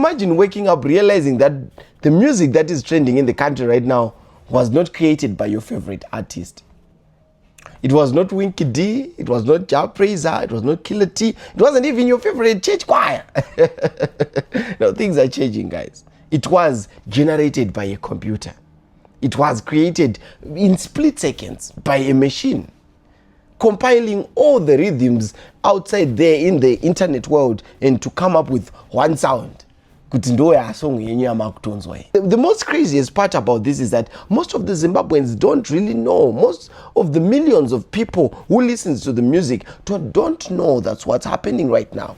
Imagine waking up realizing that the music that is trending in the country right now was not created by your favorite artist. It was not Winky D, it was not Ja Praiser, it was not Killer T, it wasn't even your favorite church choir. No, things are changing, guys. It was generated by a computer. It was created in split seconds by a machine, compiling all the rhythms outside there in the internet world and to come up with one sound. The most craziest part about this is that most of the Zimbabweans don't really know. Most of the millions of people who listen to the music don't know that's what's happening right now.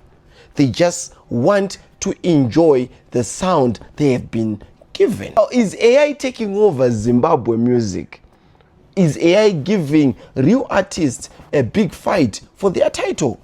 They just want to enjoy the sound they have been given. Is AI taking over Zimbabwe music? Is AI giving real artists a big fight for their title?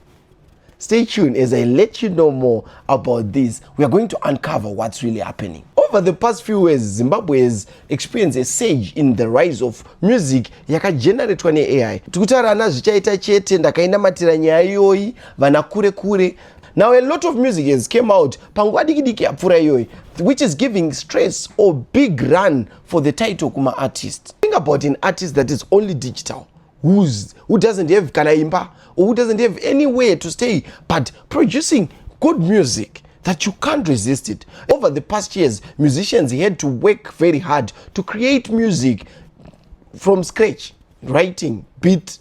Stay tuned as I let you know more about this. We are going to uncover what's really happening. Over the past few years, Zimbabwe has experienced a surge in the rise of music yakageneratwa ne-AI. Tikutaura ana zvichaita chete ndakainamatira nyaya iyoyi vana Kure. Now a lot of music has came out panguva diki yapfuura iyoyi, which is giving stress or big run for the title kuma artist. Think about an artist that is only digital, who doesn't have kanaimba, or who doesn't have anywhere to stay, but producing good music that you can't resist it. Over the past years, musicians had to work very hard to create music from scratch, writing, beat,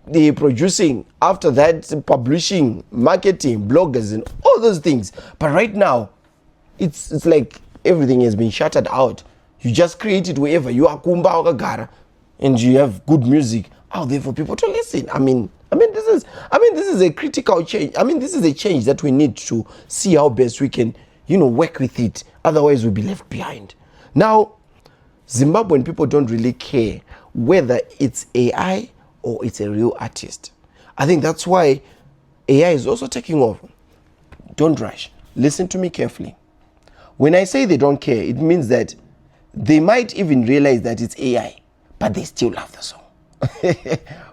the producing, after that publishing, marketing, bloggers, and all those things. But right now, it's like everything has been shuttered out. You just create it wherever you are, kumba okagara, and you have good music out there for people to listen. This is a critical change. This is a change that we need to see how best we can, work with it. Otherwise, we'll be left behind. Now, Zimbabwean people don't really care whether it's AI or it's a real artist. I think that's why AI is also taking over. Don't rush. Listen to me carefully. When I say they don't care, it means that they might even realize that it's AI, but they still love the song.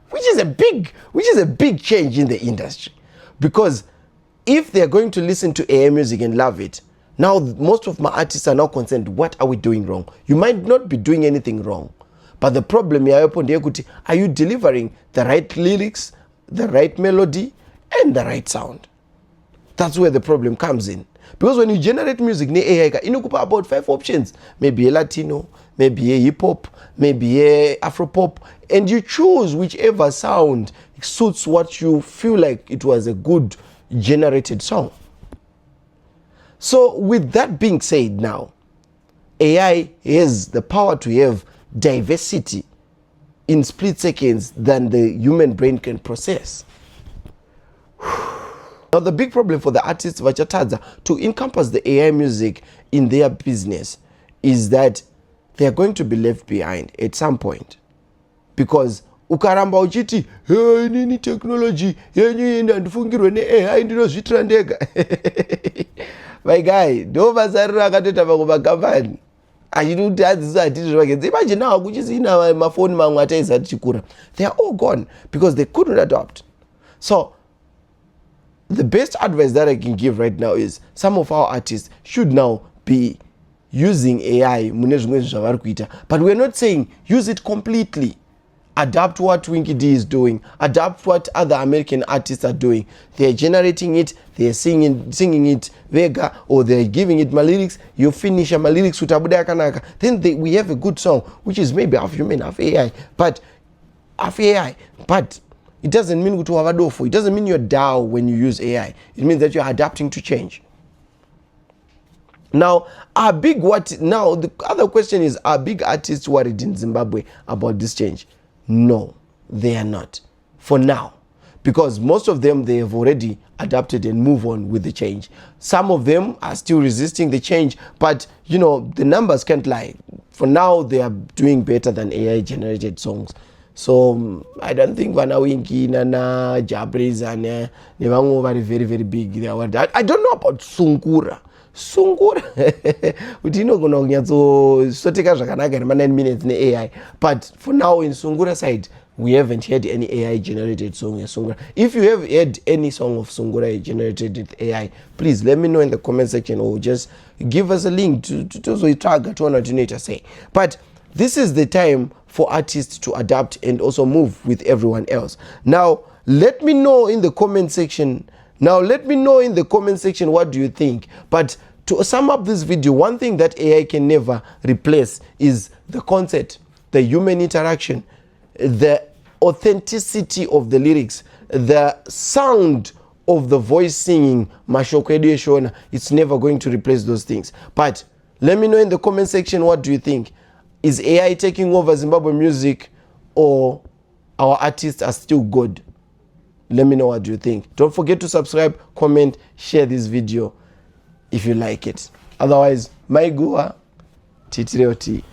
which is a big change in the industry, because if they're going to listen to AI music and love it, now most of my artists are now concerned, what are we doing wrong? You might not be doing anything wrong, but the problem here, are you delivering the right lyrics, the right melody, and the right sound? That's where the problem comes in. Because when you generate music, AI about 5 options. Maybe a Latino, maybe a hip hop, maybe a Afro pop, and you choose whichever sound suits what you feel like it was a good generated song. So with that being said, now AI has the power to have diversity in split seconds than the human brain can process. Now the big problem for the artists vachatadza to encompass the AI music in their business is that they are going to be left behind at some point, because ukaramba uchiti hey nini technology yenyu ndifungirwe ne-AI ndinozviitira ndega. My guy, ndo vasarira akatoita pakuvakambani achiti kuti hadziso hatiti zvake. Imagine now kuchisina mafoni mamwe ataiza tichikura, they are all gone because they couldn't adopt. So the best advice that I can give right now is some of our artists should now be using AI, but we're not saying use it completely. Adapt what Winky D is doing, adapt what other American artists are doing. They're generating it, they're singing it Vega, or they're giving it my lyrics. You finish my lyrics with Abuda Kanaka, then we have a good song, which is maybe half human, half AI, but it doesn't mean to have a dofo. It doesn't mean you're down when you use AI. It means that you're adapting to change. Now, the other question is, are big artists worried in Zimbabwe about this change? No, they are not. For now. Because most of them, they have already adapted and move on with the change. Some of them are still resisting the change, but the numbers can't lie. For now, they are doing better than AI-generated songs. So I don't think Vana Winky, Nana, Jabris, and Nevango are very, very big. I don't know about Sungura. But so take 9 minutes in AI. But for now, in Sungura side, We haven't heard any AI generated song ya Sungura. If you have heard any song of Sungura generated with AI, please let me know in the comment section, or just give us a link to target to say. But this is the time for artists to adapt and also move with everyone else. Now, let me know in the comment section. What do you think? But to sum up this video, one thing that AI can never replace is the concert, the human interaction, the authenticity of the lyrics, the sound of the voice singing. It's never going to replace those things. But let me know in the comment section, what do you think? Is AI taking over Zimbabwe music, or our artists are still good? Let me know what you think. Don't forget to subscribe, comment, share this video if you like it. Otherwise, my Gua Titrioti.